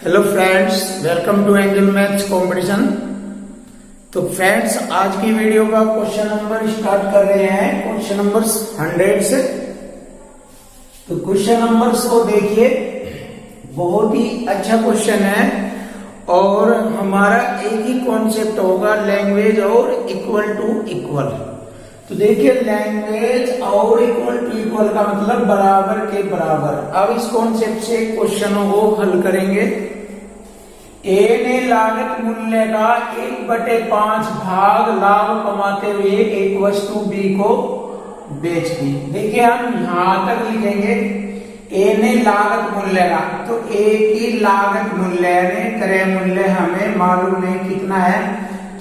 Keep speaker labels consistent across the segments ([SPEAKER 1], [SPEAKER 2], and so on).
[SPEAKER 1] Hello friends, welcome to angel maths competition. तो फ्रेंड्स, आज की वीडियो का क्वेश्चन नंबर स्टार्ट कर रहे हैं, क्वेश्चन नंबर 100 से। तो क्वेश्चन नंबर्स को देखिए, बहुत ही अच्छा क्वेश्चन है और हमारा एक ही कॉन्सेप्ट होगा, लैंग्वेज और इक्वल टू इक्वल। तो देखिए, लैंग्वेज और इक्वल टू इक्वल का मतलब बराबर के बराबर। अब इस कॉन्सेप्ट से क्वेश्चनों को हल करेंगे। ए ने लागत मूल्य का 1/5 भाग लाभ कमाते हुए एक वस्तु बी को बेच दी। देखिए, हम यहां तक लिखेंगे ए ने लागत मूल्य का, तो ए की लागत मूल्य ने क्रय मूल्य हमें मालूम नहीं कितना है,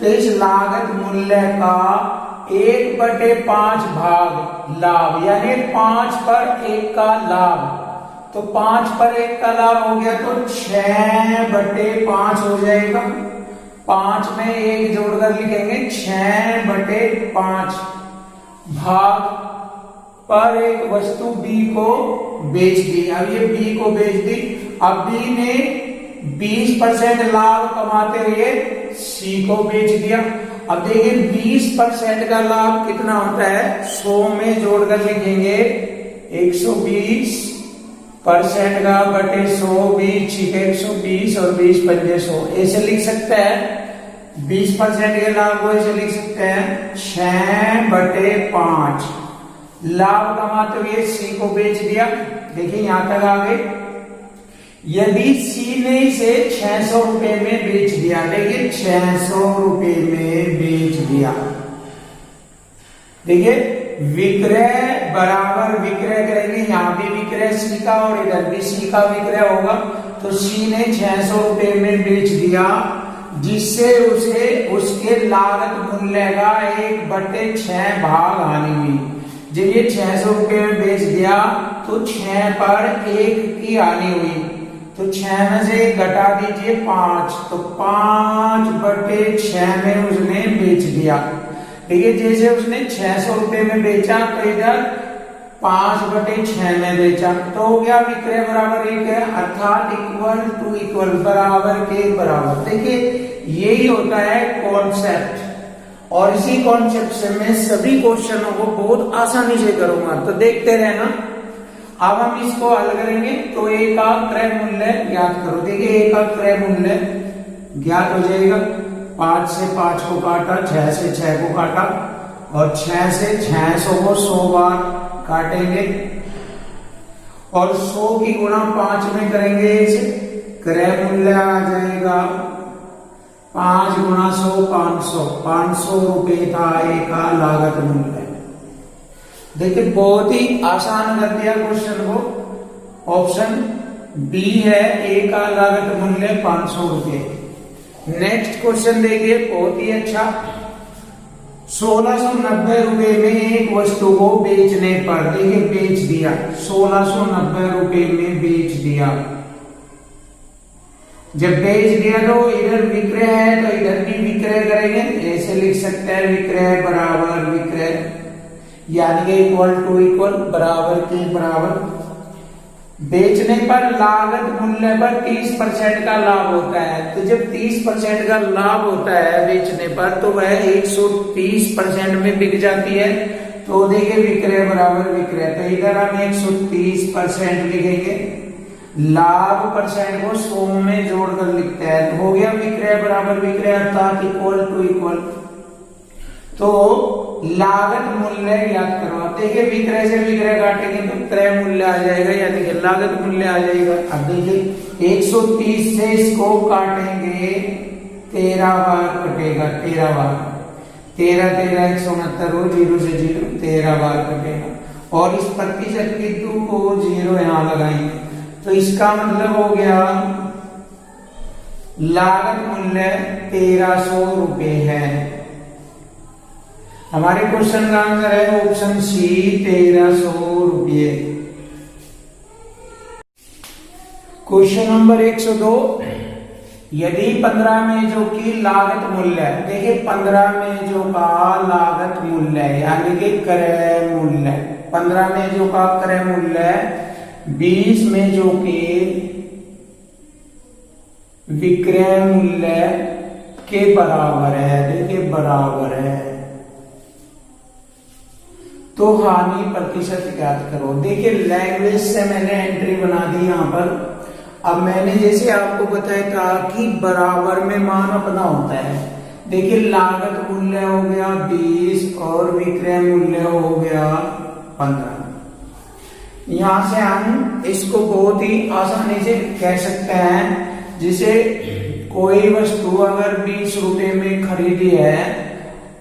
[SPEAKER 1] तो इस लागत मूल्य का 1/5 भाग लाभ, यानी 5 पर 1 का लाभ। तो 5 पर 1 का लाभ हो गया तो 6/5 हो जाएगा। 5 में 1 जोड़कर लिखेंगे 6/5 भाग पर एक वस्तु बी को बेच दी। अब ये बी को बेच दी। अब बी ने 20% लाभ कमाते हुए सी को बेच दिया। अब देखिए, 20% का लाभ कितना होता है, 100 में जोड़कर लिखेंगे 120% का बटे 100, 20 × 120 और 20 × 5 100। ऐसे लिख सकते हैं 20% के लाभ को ऐसे लिख सकते हैं 6/5 लाभ कमाते हुए सी को बेच दिया। देखिए, यहां तक आ गए। यदि सी ने इसे 600 रुपए में बेच दिया, देखिए 600 रुपए में बेच दिया। देखिए, विक्रय बराबर विक्रय करेंगे, यहां भी विक्रय सी का और इधर भी सी का विक्रय होगा। तो सी ने 600 रुपए में बेच दिया, जिससे उसे उसके लागत मूल्य का 1/6 भाग हानि हुई। जब ये 600 रुपए में बेच दिया तो 6 पर 1 की हानि हुई, तो 6 में से 1 घटा दीजिए 5, तो 5/6 में उसने बेच दिया। देखिए, जैसे उसने 600 रुपए में बेचा तो इधर 5/6 में बेचा, तो हो गया विक्रय बराबर 1 है, अर्थात इक्वल टू इक्वल, बराबर के बराबर। देखिए, यही होता है कॉन्सेप्ट, और इसी कॉन्सेप्ट से मैं सभी क्वेश्चनों को बहुत आसानी से करूंगा, तो देखते रहना। अब हम इसको हल करेंगे। तो ए का क्रय मूल्य ज्ञात करो। देखिए, ए का क्रय मूल्य ज्ञात हो जाएगा। 5 से 5 को काटा, 6 से 6 को काटा, और 6 से 600 को 100 बार काटेंगे, और 100 की गुणा 5 में करेंगे। इसे क्रय मूल्य आ जाएगा 5 × 100 500। 500 रुपए था ए का लागत मूल्य। देखिए, बहुत ही आसान कर दिया क्वेश्चन को। ऑप्शन बी है, ए का लागत मूल्य 500 रुपए। नेक्स्ट क्वेश्चन देखिए, बहुत ही अच्छा। 1690 रुपए में एक वस्तु को बेचने पर, देखिए बेच दिया, 1690 रुपए में बेच दिया। जब बेच दिया तो इधर विक्रय है, तो इधर भी विक्रय करेंगे। ऐसे लिख सकते हैं विक्रय बराबर विक्रय, यानी कि इक्वल टू इक्वल, बराबर के बराबर। बेचने पर लागत मूल्य पर 30% का लाभ होता है। तो जब 30% का लाभ होता है बेचने पर, तो वह 130% में बिक जाती है। तो देखिए, विक्रय बराबर विक्रय, तो इधर हम 130% लिखेंगे। लाभ परसेंट को 100 में जोड़कर लिखते हैं, तो हो गया विक्रय बराबर विक्रय, अर्थात इक्वल टू इक्वल। तो लागत मूल्य ज्ञात करो। अब देखिए, विक्रय से विक्रय काटेंगे तो क्रय मूल्य आ जाएगा, यानी कि लागत मूल्य आ जाएगा। अब देखिए, 130 से इसको काटेंगे, 13 बार कटेगा, 13 बार, 13 13 169 हो, 0 से 0, 13 बार कटेगा। और इस प्रतिशत बिंदु को 0 यहां लगाएंगे, तो इसका मतलब हो गया लागत मूल्य 1300 रुपए है। हमारे क्वेश्चन का आंसर है ऑप्शन सी, 1300 रुपये। Question number 102। यदि 15 मेजों की लागत मूल्य, देखिए 15 मेजों का लागत मूल्य यानी कि क्रय मूल्य, 15 मेजों का क्रय मूल्य 20 मेजों के विक्रय मूल्य के बराबर है, देखिए बराबर है, तो हानि प्रतिशत ज्ञात करो। देखिए लैंग्वेज से मैंने एंट्री बना दी यहां पर। अब मैंने जैसे आपको बताया था कि बराबर में मान अपना होता है। देखिए लागत मूल्य हो गया 20 और विक्रय मूल्य हो गया 15। यहां से हम इसको बहुत ही आसानी से कह सकते हैं, जिसे कोई वस्तु अगर 20 रुपए में खरीदी है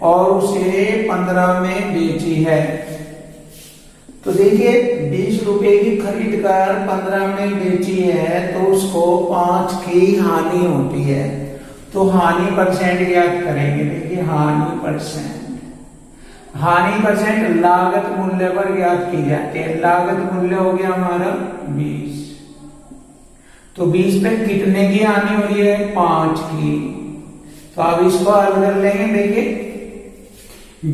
[SPEAKER 1] और उसे 15 में बेची है, तो देखिए 20 रुपए की खरीद कर 15 में बेची है तो उसको 5 की हानि होती है। तो हानि परसेंट ज्ञात करेंगे। देखिए हानि परसेंट लागत मूल्य पर ज्ञात की जाती है। लागत मूल्य हो गया हमारा 20, तो 20 पे कितने की हानि हो रही है? 5 की। तो अब इसको हल कर लेंगे। देखिए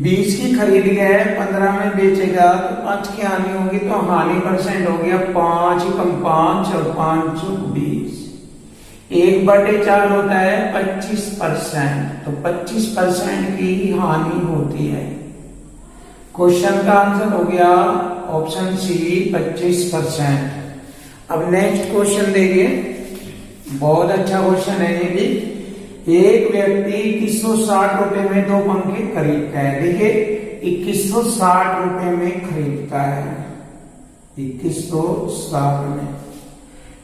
[SPEAKER 1] 20 की खरीद गए 15 में बेचेगा तो 5 की हानि होगी, तो हानि परसेंट हो गया 5 कम 5 और 5 20। 1/4 होता है 25%, तो 25% की हानि होती है। क्वेश्चन का आंसर हो गया ऑप्शन सी 25%। अब नेक्स्ट क्वेश्चन देखिए, बहुत अच्छा क्वेश्चन है ये भी। एक व्यक्ति 2160 रुपए में 2 पंखे खरीदता है। देखिए 2160 रुपए में खरीदता है, 2160 में।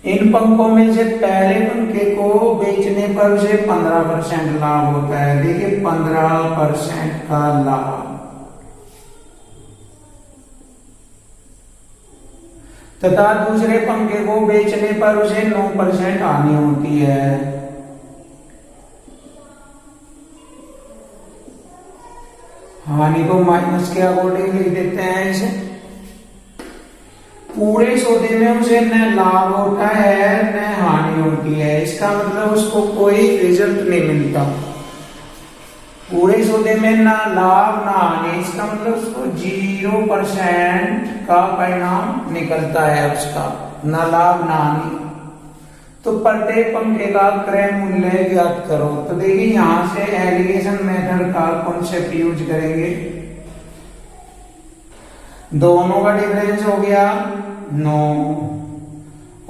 [SPEAKER 1] इन पंखों में से पहले पंखे को बेचने पर उसे 15% लाभ होता है। देखिए 15% का लाभ, तथा दूसरे पंखे को बेचने पर उसे 9% हानि होती है। हानि को माइनस के अकॉर्डिंग लिख देते हैं इसे। पूरे सौदे में उसे न लाभ होता है न हानि होती है, इसका मतलब उसको कोई रिजल्ट नहीं मिलता। पूरे सौदे में ना लाभ ना हानि, इसका मतलब उसको 0% का परिणाम निकलता है उसका, ना लाभ ना हानि। तो प्रत्येक पंखे का क्रय मूल्य ज्ञात करो। तो देखिए यहां से एलिगेशन मेथड का कॉन्सेप्ट यूज करेंगे। दोनों का डिफरेंस हो गया 9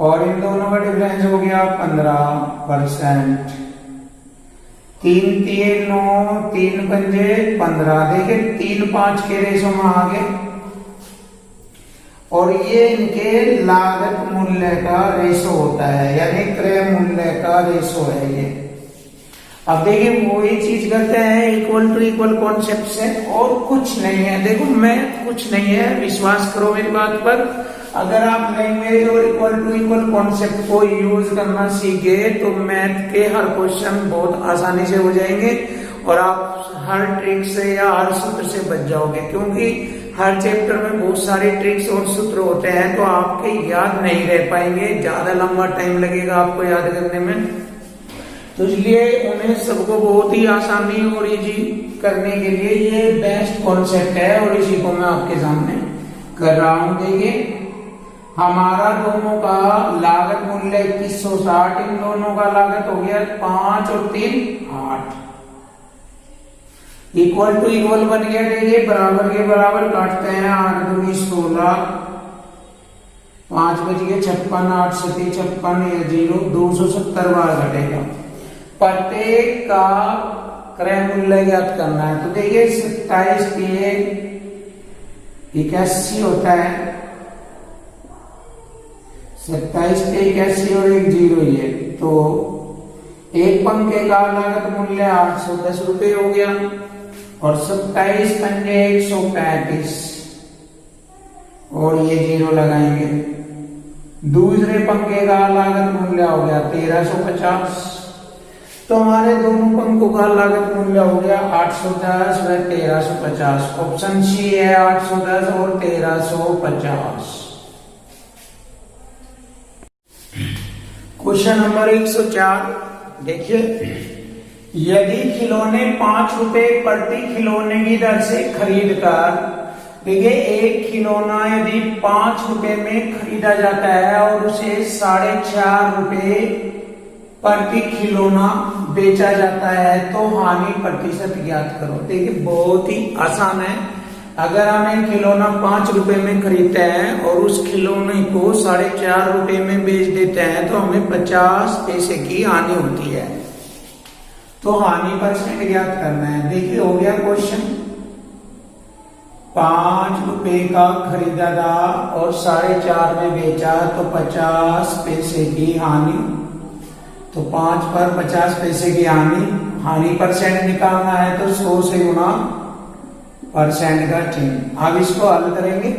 [SPEAKER 1] और इन दोनों का डिफरेंस हो गया 15%। 3 3 9 3 पंजे 15। देखिए 3 5 के रेशो में आ गए और ये इनके लागत मूल्य का रेशो होता है, यानी क्रय मूल्य का रेशो है ये। अब देखिए वही चीज करते हैं इक्वल टू इक्वल कॉन्सेप्ट से, और कुछ नहीं है। देखो मैथ कुछ नहीं है, विश्वास करो मेरी बात पर। अगर आप लैंग्वेज और इक्वल टू इक्वल कॉन्सेप्ट को यूज करना सीख गए तो मैथ के हर क्वेश्चन बहुत आसानी से हो जाएंगे और आप हर ट्रिक से या हर सूत्र से बच जाओगे, क्योंकि हर चैप्टर में बहुत सारे ट्रिक्स और सूत्र होते हैं, तो आपके याद नहीं रह पाएंगे, ज्यादा लंबा टाइम लगेगा आपको याद करने में। तो इसलिए उन्हें सबको बहुत ही आसानी और इजी करने के लिए ये बेस्ट कॉन्सेप्ट है और इसी को मैं आपके सामने कर रहा हूं। देखिए हमारा दोनों का लागत मूल्य 2160, इन दोनों का लागत हो गया 5 और 3 8। इक्वल टू इक्वल बन गया। देखिए बराबर के बराबर काटते हैं, 8 दूनी 16, 5 बज गए 56, 8 सती 56, या 0 270 बार घटेगा। प्रत्येक का क्रय मूल्य ज्ञात करना है। तो देखिए 27 के 81 होता है, 27 के 81 और 1 0 ही है, तो एक पंखे का लागत मूल्य 810 रुपए हो गया और 27 पंजे 135 और ये 0 लगाएंगे। दूसरे पंखे का लागत मूल्य हो गया 1350। तो हमारे दोनों पंखों का लागत मूल्य हो गया 810 व 1350। ऑप्शन सी है 810 और 1350। क्वेश्चन नंबर 104 देखिए, यदि खिलौने 5 रुपए प्रति खिलौने की दर से खरीद कर, देखिए एक खिलौना यदि 5 रुपए में खरीदा जाता है और उसे 4.5 रुपए प्रति खिलौना बेचा जाता है तो हानि प्रतिशत ज्ञात करो। देखिए बहुत ही आसान है। अगर हम एक खिलौना 5 रुपए में खरीदते हैं और उस खिलौने को 4.5 रुपए में बेच देते हैं तो हमें 50 पैसे की हानि होती है। तो हानि परसेंट ज्ञात करना है। देखिए हो गया क्वेश्चन। 5 रुपए का खरीदा था और 4.5 में बेचा तो 50 पैसे की हानि। तो 5 पर 50 पैसे की हानि परसेंट निकालना है तो 100 से गुणा परसेंट का चिन्ह। अब इसको हल करेंगे।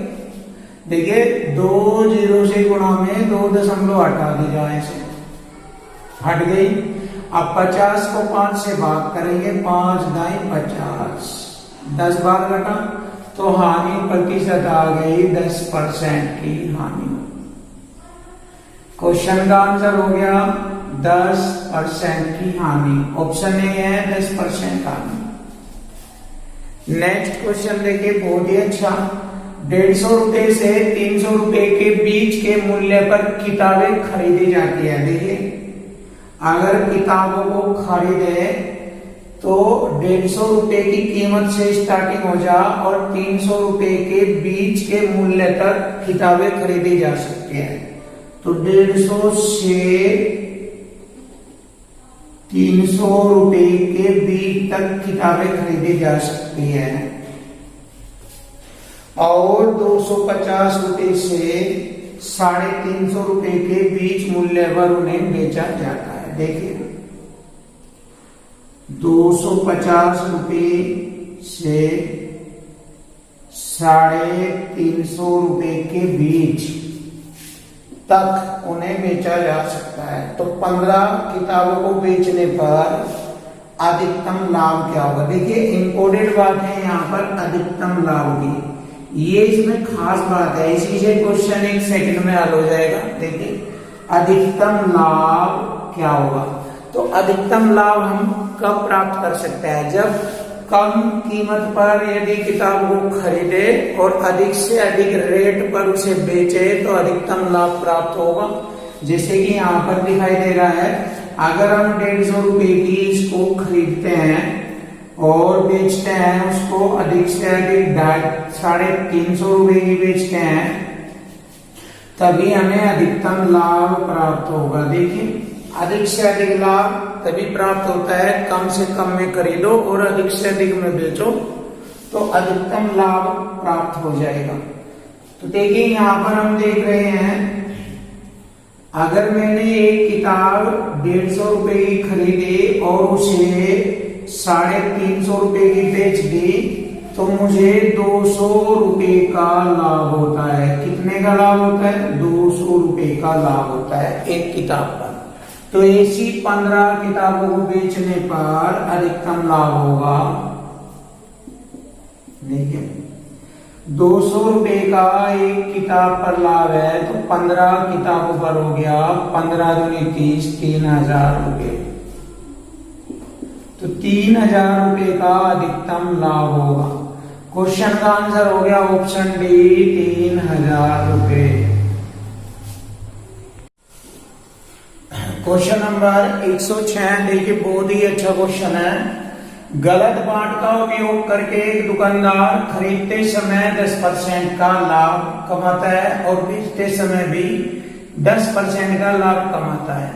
[SPEAKER 1] देखिए 2 0 से गुणा में 2 दशमलव हटा दी जाए से हट गई। अब 50 को 5 से भाग करेंगे, 5 दाई 50, 10 बार घटा तो हानि प्रतिशत आ गई 10% की हानि। क्वेश्चन का आंसर हो गया 10% की हानि। ऑप्शन ए है 10% हानि। नेक्स्ट क्वेश्चन देखिए बहुत ही अच्छा। 150 रुपए से 300 रुपए के बीच के मूल्य पर किताबें खरीदी जाती है। देखिए अगर किताबों को खरीदे तो 150 रुपए की कीमत से स्टार्टिंग हो जा और 300 रुपए के बीच के मूल्य तक किताबें खरीदी जा सकती है। तो 150 से 300 रुपए के बीच तक किताबें खरीदी जा सकती है और 250 रुपए से 350 रुपए के बीच मूल्य पर उन्हें बेचा जाता है। देखिए 250 रुपए से 350 रुपए के बीच तक उन्हें बेचा जा सकता है। तो 15 किताबों को बेचने पर अधिकतम लाभ क्या होगा। देखिए इंपोर्टेंट बात है यहाँ पर अधिकतम लाभ की, ये इसमें खास बात है, इसी से क्वेश्चन 1 सेकंड में हल हो जाएगा। देखिए अधिकतम लाभ क्या होगा। तो अधिकतम लाभ हम कब प्राप्त कर सकते हैं, जब कम कीमत पर यदि किताब को खरीदे और अधिक से अधिक रेट पर उसे बेचे तो अधिकतम लाभ प्राप्त होगा। जैसे कि यहाँ पर दिखाई दे रहा है, अगर हम 150 रुपए की इसको खरीदते हैं और बेचते हैं उसको अधिक से अधिक 350 रुपए की बेचते हैं तभी हमें अधिकतम लाभ प्राप्त होगा। देखिए अधिक से अधिक लाभ तभी प्राप्त होता है कम से कम में खरीदो और अधिक से अधिक में बेचो तो अधिकतम लाभ प्राप्त हो जाएगा। तो देखिए यहाँ पर हम देख रहे हैं, अगर मैंने एक किताब 150 रुपए की खरीदी और उसे 350 रुपए की बेच दी तो मुझे 200 रुपए का लाभ होता है। कितने का लाभ होता है, 200 रुपए का लाभ होता है एक किताब पर। तो ऐसी 15 किताबों को बेचने पर अधिकतम लाभ होगा। देखिए 200 रुपए का एक किताब पर लाभ है तो 15 किताबों पर हो गया 15 दूनी 30, 3000 रुपए। तो 3000 रुपए का अधिकतम लाभ होगा। क्वेश्चन का आंसर हो गया ऑप्शन डी 3000 रुपए। क्वेश्चन नंबर 106 देखिए बहुत ही अच्छा क्वेश्चन है। गलत बाट का उपयोग करके एक दुकानदार खरीदते समय 10% का लाभ कमाता है और बेचते समय भी 10% का लाभ कमाता है।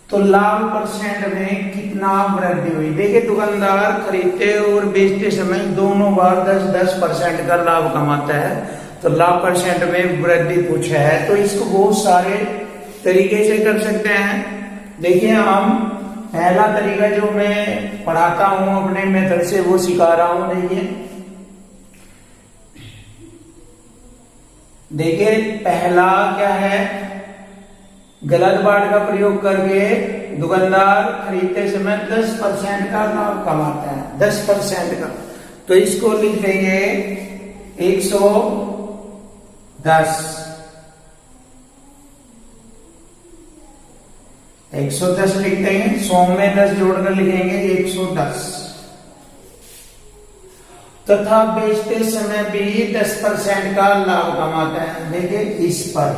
[SPEAKER 1] तो लाभ परसेंट में कितना वृद्धि हुई। देखिए दुकानदार खरीदते और बेचते समय दोनों बार 10% का लाभ कमाता है तो लाभ परसेंट में वृद्धि पूछा है। तो इसको बहुत सारे तरीके से कर सकते हैं। देखिए हम पहला तरीका जो मैं पढ़ाता हूं अपने मेथड से वो सिखा रहा हूं। देखिए पहला क्या है, गलत बाट का प्रयोग करके दुकानदार खरीदते समय 10% का लाभ कमाता है, 10% का। तो इसको लिख देंगे 110 लिख देंगे, 100 में 10 जोड़कर लिखेंगे 110। तथा बेचते समय भी 10% का लाभ कमाता है। देखिए इस पर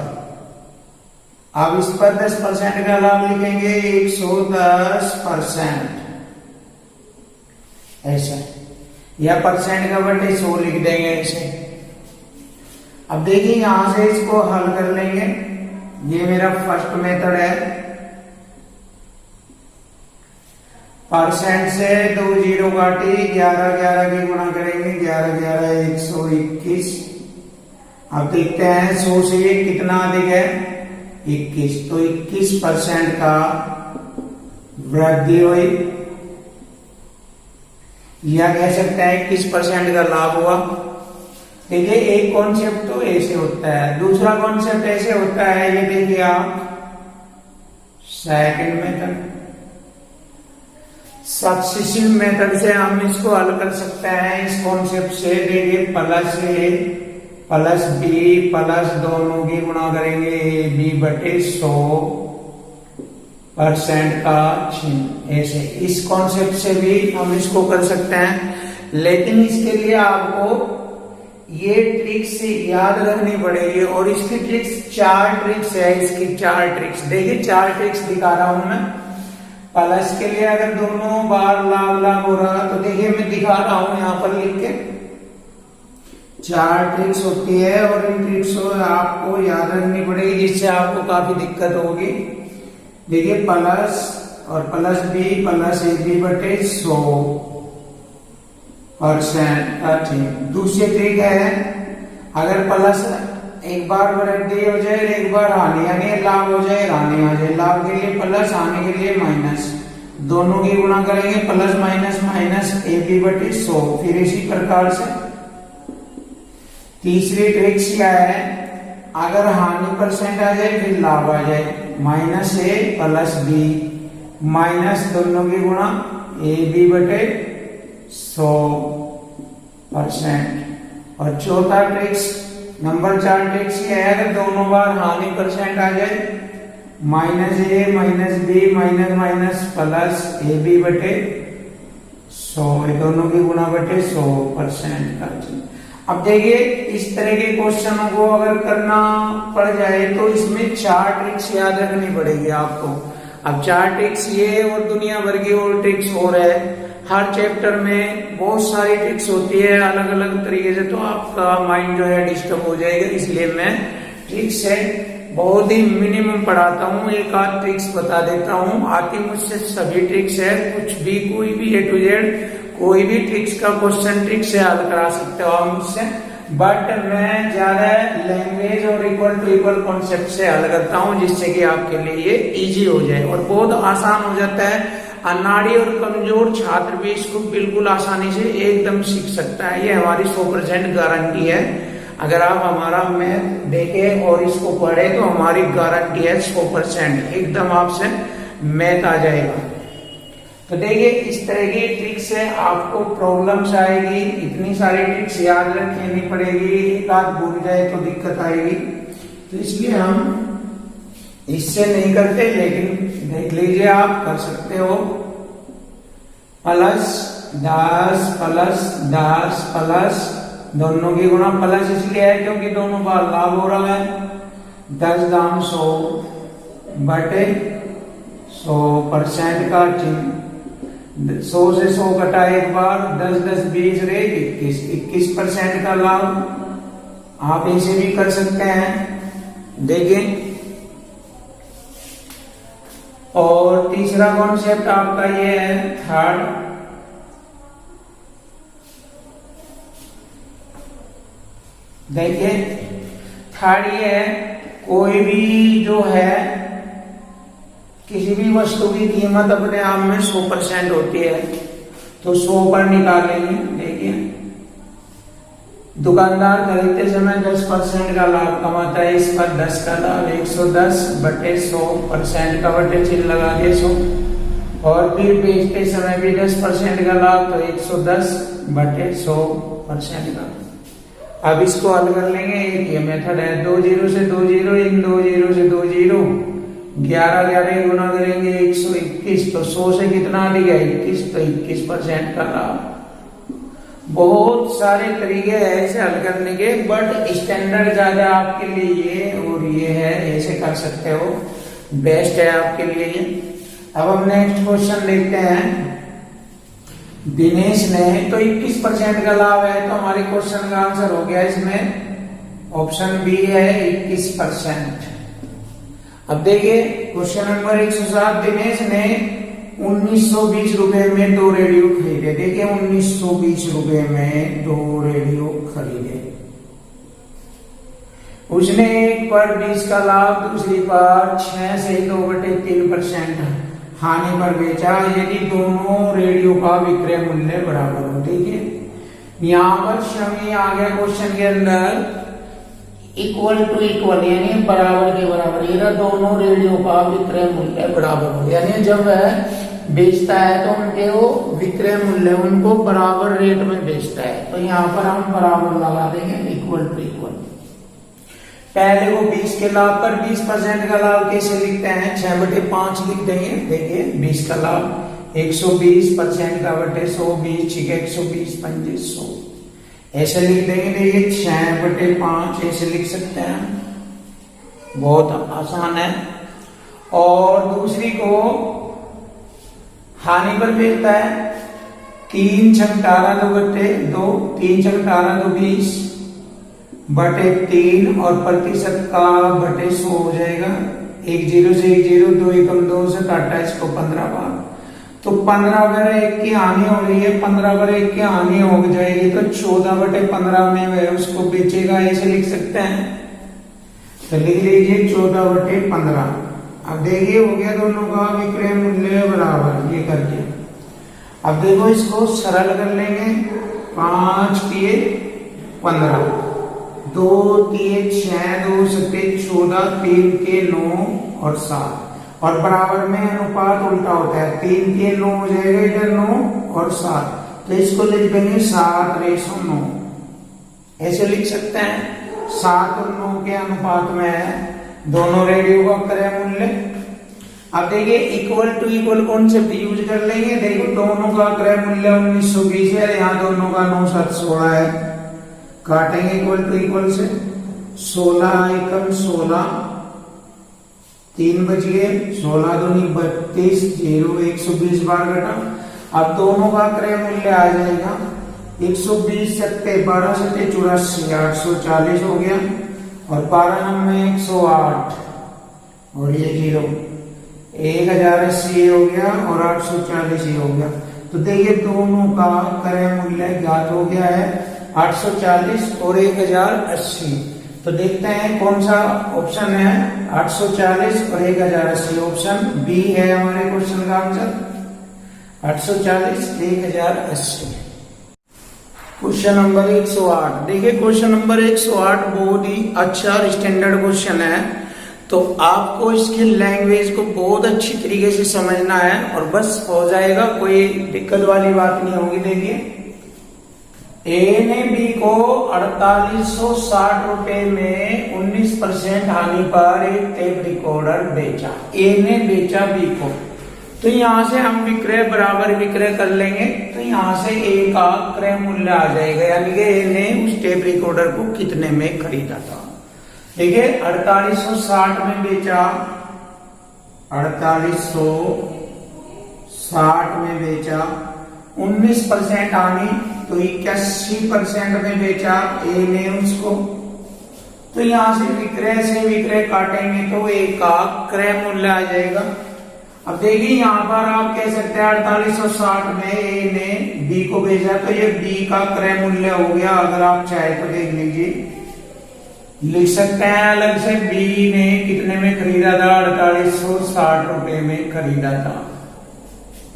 [SPEAKER 1] अब इस पर 10% का लाभ लिखेंगे 110%, ऐसा, या परसेंट का बटे 100 लिख देंगे ऐसे। अब देखिए यहां से इसको हल कर लेंगे। ये मेरा फर्स्ट मेथड है। परसेंट से 2 जीरो काटी, 11 11 की गुणा करेंगे, 11 11 121। अब देखते हैं 100 से ये कितना अधिक है, 21, तो 21% का वृद्धि हुई, या कह सकते हैं 21% का लाभ हुआ। देखिए एक कॉन्सेप्ट तो ऐसे होता है, दूसरा कॉन्सेप्ट ऐसे होता है, ये देखिए आप सेकंड मेथड, सक्सेसिव मेथड से हम इसको हल कर सकते हैं। इस कॉन्सेप्ट से देखिए प्लस ए प्लस बी प्लस दोनों की गुणा करेंगे ए बी बटे 100% का चिन्ह, ऐसे इस कॉन्सेप्ट से भी हम इसको कर सकते हैं। लेकिन इसके लिए आपको ये ट्रिक्स याद रखनी पड़ेगी, और इसकी ट्रिक्स 4 ट्रिक्स है। इसकी 4 ट्रिक्स देखिए, 4 ट्रिक्स दिखा रहा हूं मैं। प्लस के लिए अगर दोनों बार लाभ लाभ हो रहा तो देखिए मैं दिखा रहा हूं यहां पर लिख के। 4 ट्रिक्स होती है, और इन ट्रिक्स को आपको याद रखनी पड़ेगी, जिससे आपको काफी दिक्कत होगी। देखिए प्लस और plus B plus A B बटे 100% का ठीक। दूसरी ट्रिक है, अगर प्लस एक बार वृद्धि हो जाए एक बार हानि, यानी लाभ हो जाए हानि आ जाए, लाभ के लिए प्लस हानि के लिए माइनस, दोनों की गुणा करेंगे, plus minus minus A B बटे 100। फिर इसी प्रकार से तीसरी ट्रिक्स क्या है, अगर हानि परसेंट आ जाए फिर लाभ आ जाए, माइनस ए प्लस बी माइनस दोनों की गुणा ए बी बटे 100%। और चौथा ट्रिक्स नंबर 4 ट्रिक्स ये है, अगर दोनों बार हानि परसेंट आ जाए, minus A minus B minus minus plus A B बटे 100, दोनों की गुणा बटे 100% का। अब देखिए इस तरह के क्वेश्चनों को अगर करना पड़ जाए तो इसमें 4 ट्रिक्स याद रखनी पड़ेगी आपको। अब 4 ट्रिक्स ये और दुनिया भर की और ट्रिक्स और है। हर चैप्टर में बहुत सारी ट्रिक्स होती है अलग अलग तरीके से, तो आपका माइंड जो है डिस्टर्ब हो जाएगा। इसलिए मैं ट्रिक्स है बहुत ही मिनिमम पढ़ाता हूँ, एक आध ट्रिक्स बता देता हूँ। आती मुझसे सभी ट्रिक्स है, कुछ भी कोई भी A to Z कोई भी ट्रिक्स का क्वेश्चन ट्रिक से हल करा सकते हो आप मुझसे, बट मैं ज्यादा लैंग्वेज और इक्वल टू इक्वल कॉन्सेप्ट से हल करता हूँ, जिससे कि आपके लिए ये इजी हो जाए और बहुत आसान हो जाता है। अनाड़ी और कमजोर छात्र भी इसको बिल्कुल आसानी से एकदम सीख सकता है, ये हमारी 100% गारंटी है। अगर आप हमारा मैथ देखें और इसको पढ़े तो हमारी गारंटी है 100% एकदम आपसे मैथ आ जाएगा। तो देखिए इस तरह की ट्रिक से आपको प्रॉब्लम्स आएगी, इतनी सारी ट्रिक्स याद रखनी पड़ेगी, एक आध भूल जाए तो दिक्कत आएगी। तो इसलिए हम इससे नहीं करते, लेकिन देख लीजिए आप कर सकते हो। प्लस 10 प्लस दोनों की गुणा, प्लस इसलिए है क्योंकि दोनों बार लाभ हो रहा है, 10 दाम 100 बटे 100% का चिन्ह। 100 से 100 कटा एक बार, 10 10 20 रहे 21% का लाभ। आप ऐसे भी कर सकते हैं, देखिए। और तीसरा कॉन्सेप्ट आपका ये है थर्ड, देखिए थर्ड ये है, कोई भी जो है किसी भी वस्तु की कीमत अपने आप में 100% होती है, तो 100 पर निकालेंगे। देखिए दुकानदार खरीदते समय 10% का लाभ कमाता है, इस पर 10 का लाभ 110 बटे 100% का बटे चिन्ह लगा दिए 100, और फिर बेचते समय भी 10% का लाभ, तो 110 बटे 100% का। अब इसको हल कर लेंगे, एक ये मेथड है, 2 जीरो से 2 जीरो, इन 2 जीरो से 2 जीरो, 11 11 गुना करेंगे 121, तो 100 से कितना अधिक है 21, तो 21% का लाभ। बहुत सारे तरीके हैं इसे हल करने के, बट स्टैंडर्ड ज्यादा आपके लिए ये और ये है, ऐसे कर सकते हो, बेस्ट है आपके लिए ये। अब हम नेक्स्ट क्वेश्चन देखते हैं। दिनेश ने तो 21% का लाभ है, तो हमारे क्वेश्चन का आंसर हो गया इसमें ऑप्शन बी है 21%। अब देखिए क्वेश्चन नंबर 107, दिनेश ने 1920 रुपए में 2 रेडियो खरीदे। देखिए 1920 रुपए में 2 रेडियो खरीदे। उसने एक पर 20 का लाभ, दूसरी पर 6 से 2/3% हानि पर बेचा यदि दोनों रेडियो का विक्रय मूल्य बराबर हो। देखिए यहाँ पर शमी आ गया क्वेश्चन के अंदर, इक्वल टू इक्वल यानी बराबर के बराबर, ये दोनों रेडियो का विक्रय मूल्य बराबर हो, यानी जब वह बेचता है तो उनके वो विक्रय मूल्य उनको बराबर रेट में बेचता है, तो यहाँ पर हम बराबर लगा देंगे, इक्वल टू इक्वल। पहले वो 20 के लाभ पर 20% का लाभ कैसे लिखते हैं, 6/5 लिख देंगे। देखिए 20 का लाभ 120% का बटे 100, 20 ठीक है 120 पंजे 100 ऐसे लिख देंगे। देखिए 6/5 ऐसे लिख सकते हैं, बहुत आसान है। और दूसरी को हानि पर बेचता है, 3 × 18 2/2, 3 × 18 20 बटे 3 और प्रतिशत का बटे 100 हो जाएगा। 1 0 से 1 0, 2 एकम 2 से काटा इसको 15 बार, तो 15/1 की हानि हो रही है, 15/1 की हानि हो जाएगी तो 14/15 में वह उसको बेचेगा, ऐसे लिख सकते हैं। तो लिख लीजिए 14/15। अब देखिए हो गया दोनों का विक्रय मूल्य बराबर, ये कर दिया। अब देखो इसको सरल कर लेंगे, 5 तिये 15, 2 तिये 6, 2 सत्ते 14, 3 के 9 और 7, और बराबर में अनुपात उल्टा होता है, 3 के 9 हो जाएगा, इधर 9 और 7, तो इसको लिख देंगे 7/9 ऐसे लिख सकते हैं। 7 और 9 के अनुपात में है दोनों रेडियो का क्रय मूल्य। अब देखिए equal to equal concept use कर लेंगे। देखो दोनों का क्रय मूल्य 1920 है, यहाँ दोनों का 9 7 16 है, काटेंगे इक्वल टू इक्वल से, 16 एकम 16, 3 बच गए, 16 दूनी 32, 0 120 बार घटा। अब दोनों का क्रय मूल्य आ जाएगा 120 सत्ते 12 सत्ते 84, 840 हो गया, और 12 में 108 और ये 0, 1080 हो गया और 840 हो गया। तो देखिए दोनों का क्रय मूल्य ज्ञात हो गया है, 840 और 1080। तो देखते हैं कौन सा ऑप्शन है, 840 और 1080, ऑप्शन बी है हमारे क्वेश्चन का आंसर, 840 1080। Question number 108। देखिए क्वेश्चन नंबर 108 बहुत ही अच्छा स्टैंडर्ड क्वेश्चन है, तो आपको इसकी लैंग्वेज को बहुत अच्छी तरीके से समझना है और बस हो जाएगा, कोई दिक्कत वाली बात नहीं होगी। देखिए ए ने बी को 4860 रुपए में 19% हानि पर एक टेप रिकॉर्डर बेचा। ए ने बेचा बी को, तो यहां से हम विक्रय बराबर विक्रय कर लेंगे, तो यहां से ए का क्रय मूल्य आ जाएगा, यानी कि ए ने उस टेप रिकॉर्डर को कितने में खरीदा था। देखिए 4860 में बेचा, 4860 में बेचा, 19% हानि तो 81% में बेचा ए ने उसको, तो यहां से विक्रय काटेंगे तो ए का क्रय मूल्य आ जाएगा। अब देखिए यहाँ पर आप कह सकते हैं 4860 में ए ने बी को भेजा, तो ये बी का क्रय मूल्य हो गया। अगर आप चाहे तो देख लीजिए, लिख सकते हैं अलग से, बी ने कितने में खरीदा था, 4860 रुपए में खरीदा था,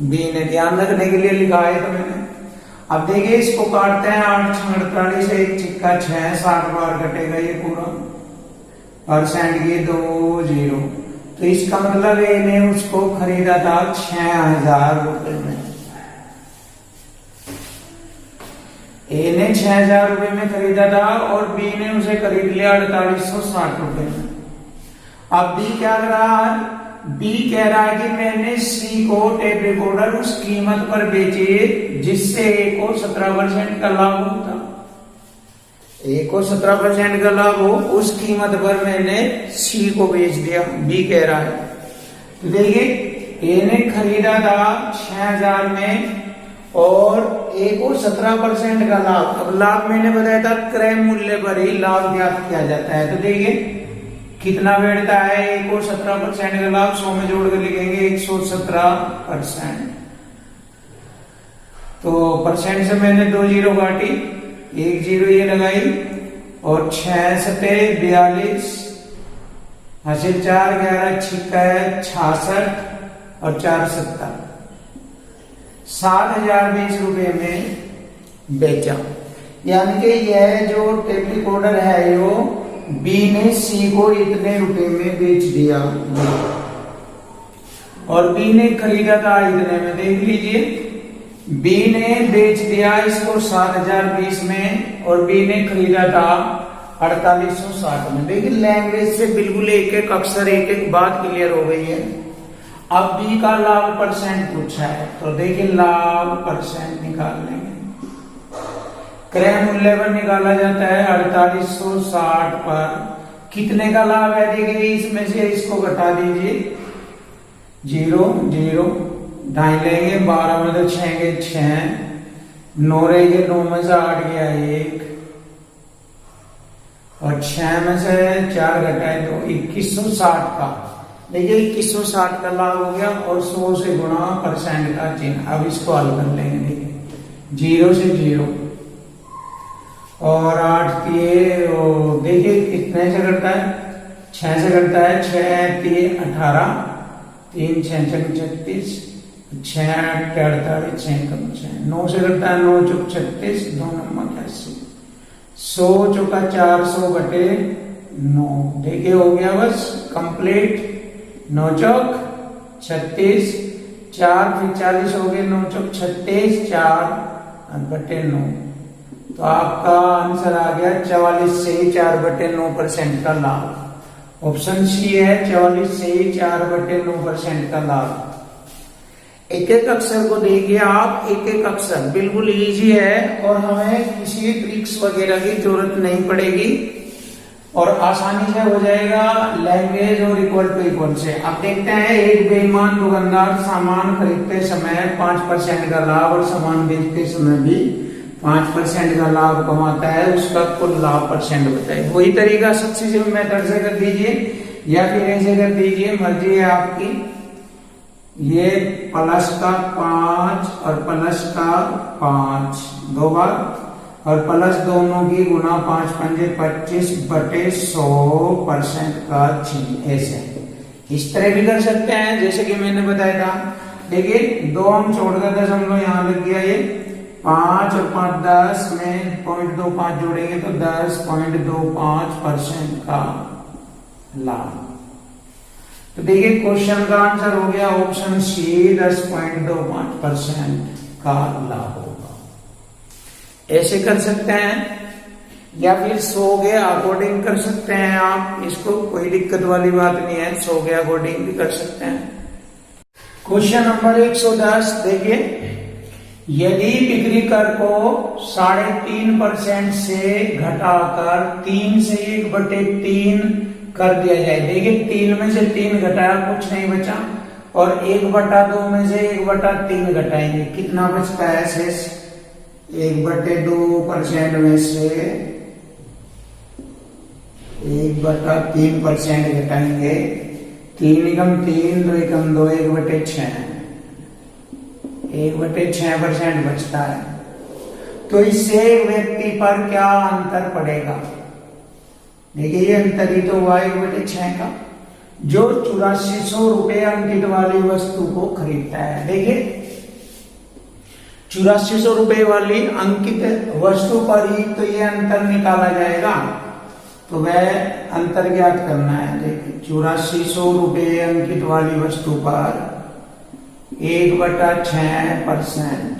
[SPEAKER 1] बी ने, ध्यान रखने के लिए लिखा है तो मैंने। अब देखिए इसको काटते हैं, 8 6 48 से 1 सिक्का 6, 60 बार कटेगा ये पूरा, परसेंट ये 2 0, तो इसका मतलब ए ने उसको खरीदा था 6000 रुपए में। ए ने 6000 रुपए में खरीदा था और बी ने उसे खरीद लिया 4860 रुपए में। अब बी क्या कर रहा है, बी कह रहा है कि मैंने सी को टेप रिकॉर्डर उस कीमत पर बेचे जिससे ए को 17% का लाभ होता। ए को 17% का लाभ हो, उस कीमत पर मैंने सी को बेच दिया, बी कह रहा है। तो देखिए ए ने खरीदा था 6000 में और ए को 17% का लाभ। अब लाभ मैंने बताया था क्रय मूल्य पर ही लाभ ज्ञात किया जाता है। तो देखिए कितना बैठता है, ए को 17% का लाभ 100 में जोड़ कर लिखेंगे 117%। तो परसेंट से मैंने 2 जीरो काटी, 1 जीरो ये लगाई और 6 सते 42 हासिल 4 11 छिक्का है 66 और 4 सत्ता 7020 रुपए में बेचा। यानी कि यह जो टेप रिकॉर्डर है यो बी ने सी को इतने रुपए में बेच दिया और बी ने खरीदा था इतने में। देख लीजिए बी ने बेच दिया इसको 7020 में और बी ने खरीदा था 4860 में। देखिए लैंग्वेज से बिल्कुल एक एक अक्षर एक एक बात क्लियर हो गई है। अब बी का लाभ परसेंट पूछा है तो देखिए लाभ परसेंट निकाल लेंगे। क्रय मूल्य पर निकाला जाता है 4860 पर कितने का लाभ है। देखिए इसमें से इसको घटा दीजिए 0 0 ढाई लेंगे 12 में तो 6 के 6 9 रहेंगे 9 में से 8 गया 1 और 6 में से 4 घटाए तो 2160 का। देखिए 2160 का लाभ हो गया और 100 से गुणा परसेंट का चिन्ह। अब इसको हल कर लेंगे। देखिए 0 से 0 और 8 देखिए कितने से करता है 6 से करता है 6 3 18 3 6 36 6 8 48 6 कम 6 9 से करता है 9 चौक 36 2 नंबर 81 100 चौका 400 बटे 9। देखिए हो गया बस कंप्लीट। 9 चौक 36 4 फिर 40 हो गए 9 चौक 36 4 बटे 9। तो आपका आंसर आ गया 44 से 4/9% का लाभ। ऑप्शन सी है 44 से 4/9% का लाभ। एक एक अक्षर को देखिए आप, एक एक अक्षर बिल्कुल इजी है और हमें किसी ट्रिक्स वगैरह की जरूरत नहीं पड़ेगी और आसानी से हो जाएगा लैंग्वेज और इक्वल टू इक्वल से। अब देखते हैं एक बेईमान दुकानदार सामान खरीदते समय 5% का लाभ और सामान बेचते समय भी 5% का लाभ कमाता है, उसका कुल लाभ परसेंट बताइए। वही तरीका सक्सेसिव मेथड से कर दीजिए या फिर ऐसे कर दीजिए, मर्जी है आपकी। ये प्लस का 5 और प्लस का 5 दो बार और प्लस दोनों की गुना 5 पंजे 25/100% का चिन्ह। ऐसे इस तरह भी कर सकते हैं जैसे कि मैंने बताया था। देखिए 2 हम छोड़कर दशमलव यहाँ लग गया। ये 5 और 5 10 में 0.25 जोड़ेंगे तो 10.25% का लाभ। तो देखिए क्वेश्चन का आंसर हो गया ऑप्शन सी 10.25% का लाभ होगा। ऐसे कर सकते हैं या फिर 100 के अकॉर्डिंग कर सकते हैं आप इसको, कोई दिक्कत वाली बात नहीं है, 100 के अकॉर्डिंग भी कर सकते हैं। क्वेश्चन नंबर 110 देखिए, यदि बिक्री कर को 3.5% से घटाकर 3 से 1/3 कर दिया जाए। देखिए 3 में से 3 घटाया कुछ नहीं बचा और 1/2 में से 1/3 घटाएंगे, कितना बचता है शेष? 1/2% में से 1/3% घटाएंगे। 3 एकम 3 2 एकम 2 1/6 1/6% बचता है। तो इससे व्यक्ति पर क्या अंतर पड़ेगा? देखिए ये अंतर ही तो हुआ 1/6 का, जो 8400 रुपए अंकित वाली वस्तु को खरीदता है। देखिए 8400 रुपए वाली अंकित वस्तु पर ही तो ये अंतर निकाला जाएगा, तो वह अंतर ज्ञात करना है। देखिए 8400 रुपए अंकित वाली वस्तु पर 1/6%,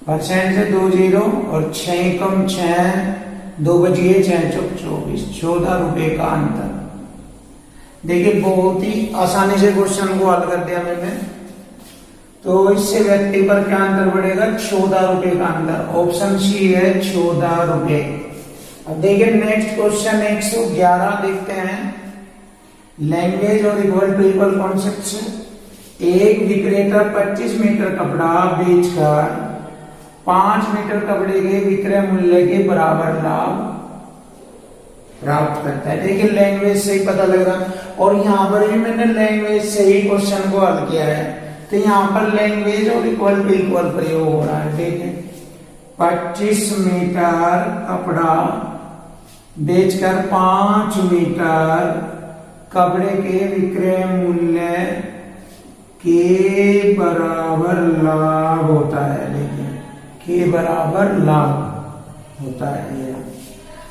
[SPEAKER 1] परसेंट से 2 जीरो और 6 कम 6 2 बचिए 6 चौक 24, 14 रुपए का अंतर। देखिए बहुत ही आसानी से क्वेश्चन को हल कर दिया मैंने। तो इससे व्यक्ति पर क्या अंतर बढ़ेगा, 14 रुपए का अंतर। ऑप्शन सी है 14 रुपए। अब देखिए नेक्स्ट क्वेश्चन 111 देखते हैं। लैंग्वेज और इक्वल टू इक्वल कॉन्सेप्ट से एक विक्रेता 25 मीटर कपड़ा बेचकर 5 मीटर कपड़े के विक्रय मूल्य के बराबर लाभ प्राप्त करता है। देखिए लैंग्वेज से ही पता लग रहा, और यहाँ पर भी मैंने लैंग्वेज से ही क्वेश्चन को हल किया है। तो यहाँ पर लैंग्वेज और इक्वल टू इक्वल प्रयोग हो रहा है। देखिए 25 मीटर कपड़ा बेचकर 5 मीटर कपड़े के विक्रय मूल्य के बराबर लाभ होता है। देखिए के बराबर लाभ होता है।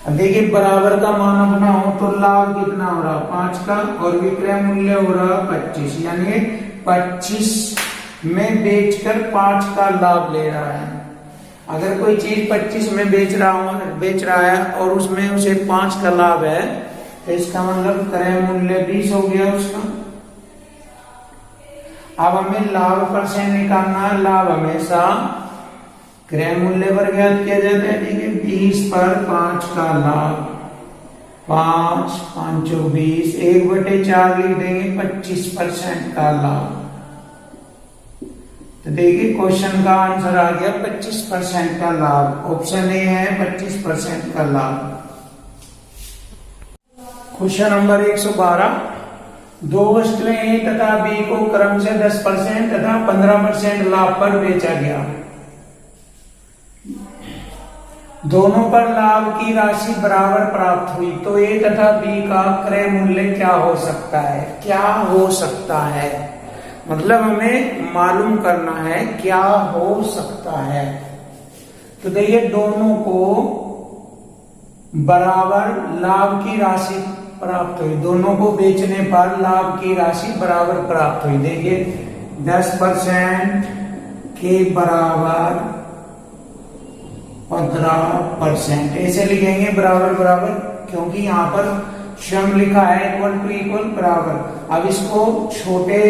[SPEAKER 1] अब देखिए बराबर का मान अपना हो तो लाभ कितना हो रहा, 5 का, और विक्रय मूल्य हो रहा 25, यानी 25 में बेचकर 5 का लाभ ले रहा है। अगर कोई चीज 25 में बेच रहा है और उसमें उसे 5 का लाभ है, तो इसका मतलब क्रय मूल्य 20 हो गया उसका। अब हमें लाभ परसेंट निकालना है। लाभ हमेशा क्रय मूल्य पर ज्ञात किया जाता है। ठीक है, 20 पर 5 का लाभ, 5 5 20, 1/4 लिख देंगे, 25% का लाभ। तो देखिए क्वेश्चन का आंसर आ गया 25% का लाभ। ऑप्शन ए है 25% का लाभ। Question number 112। दो वस्तुएं ए तथा बी को क्रम से 10% तथा 15% लाभ पर बेचा गया। दोनों पर लाभ की राशि बराबर प्राप्त हुई, तो ए तथा बी का क्रय मूल्य क्या हो सकता है। क्या हो सकता है मतलब हमें मालूम करना है क्या हो सकता है। तो देखिए दोनों को बराबर लाभ की राशि प्राप्त हुई, दोनों को बेचने पर लाभ की राशि बराबर प्राप्त हुई। देखिए 10% के बराबर 15%, ऐसे लिखेंगे बराबर बराबर, क्योंकि यहाँ पर श्रम लिखा है इक्वल टू इक्वल बराबर। अब इसको छोटे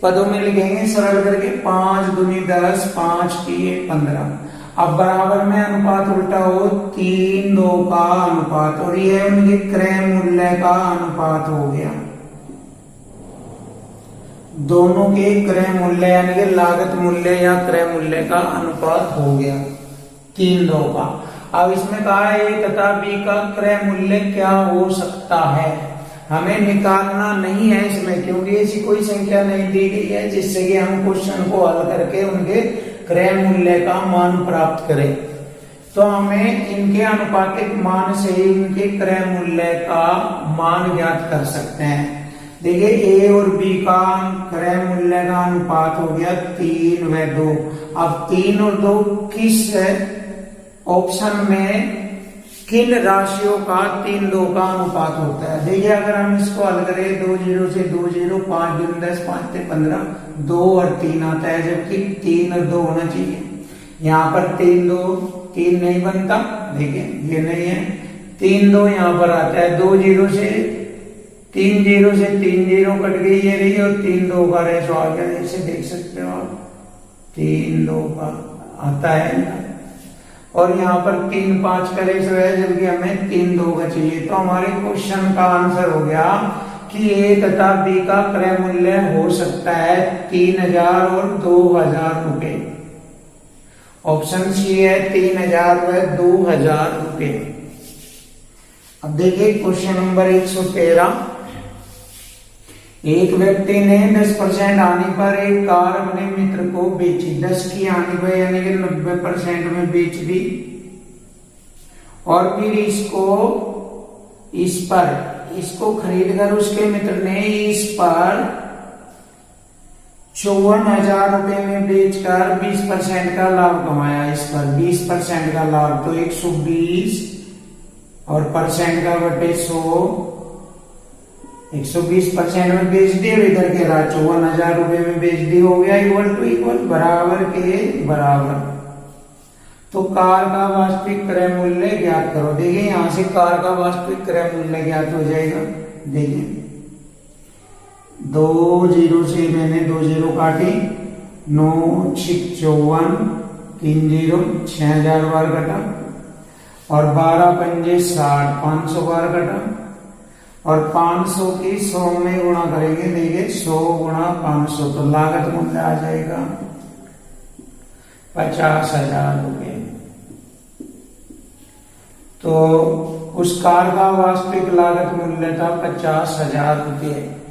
[SPEAKER 1] पदों में लिखेंगे सरल करके, 5 दूनी 10, 5 की 15। अब बराबर में अनुपात उल्टा हो, 3 2 का अनुपात, और ये उनके क्रय मूल्य का अनुपात हो गया। दोनों के क्रय मूल्य यानी कि लागत मूल्य या क्रय मूल्य का अनुपात हो गया 3 2 का। अब इसमें कहा है ए तथा बी का क्रय मूल्य क्या हो सकता है। हमें निकालना नहीं है इसमें, क्योंकि ऐसी कोई संख्या नहीं दी गई है जिससे कि हम क्वेश्चन को हल करके उनके क्रय मूल्य का मान प्राप्त करें। तो हमें इनके अनुपातिक मान से ही इनके क्रय मूल्य का मान ज्ञात कर सकते हैं। देखिए ए और बी का क्रय मूल्य का अनुपात हो गया 3 व 2। अब 3 और 2 किस ऑप्शन में किन राशियों का 3 2 का अनुपात होता है। देखिए अगर हम इसको हल करें, 2 0 से 2 0, 5 दूनी 10, 5 से 15, 2 और 3 आता है, जबकि 3 और 2 होना चाहिए। यहाँ पर 3 2 3 नहीं बनता, देखिए ये नहीं है, 3 2 यहाँ पर आता है, 2 0 से 3 0 से 3 0 कट गई ये रही, और 3 2 का रेशो आ गया। इसे देख सकते हो आप, 3 2 का आता है, और यहाँ पर 3 5 का रेशो है, जबकि हमें 3 2 का चाहिए। तो हमारे क्वेश्चन का आंसर हो गया कि ए तथा बी का क्रय मूल्य हो सकता है 3000 और 2000 रुपए। ऑप्शन सी है 3000 व 2000 रुपए। अब देखिए क्वेश्चन नंबर 113। एक व्यक्ति ने 10% हानि पर एक कार अपने मित्र को बेची। 10 की हानि पर यानी कि 90% में बेच दी, और फिर इसको खरीद कर उसके मित्र ने इस पर 54,000 रुपए में बेचकर 20% का लाभ कमाया। इस पर 20% का लाभ, तो 120 और परसेंट का बटे 100, 120% में बेच दी, और इधर के रहा 54,000 रुपए में बेच दी। हो गया इक्वल टू इक्वल, बराबर के बराबर। तो कार का वास्तविक क्रय मूल्य ज्ञात करो। देखिए यहां से कार का वास्तविक क्रय मूल्य ज्ञात हो जाएगा। देखिए 2 जीरो से मैंने 2 जीरो काटी, 9 6 54, 3 जीरो 6000 बार कटा, और 12 पंजे 60, 500 बार कटा, और 500 की 100 में गुणा करेंगे, देखिए 100 गुणा 500, तो लागत मूल्य आ जाएगा 50,000 रुपये। तो उस कार का वास्तविक लागत मूल्य था 50,000 रुपये।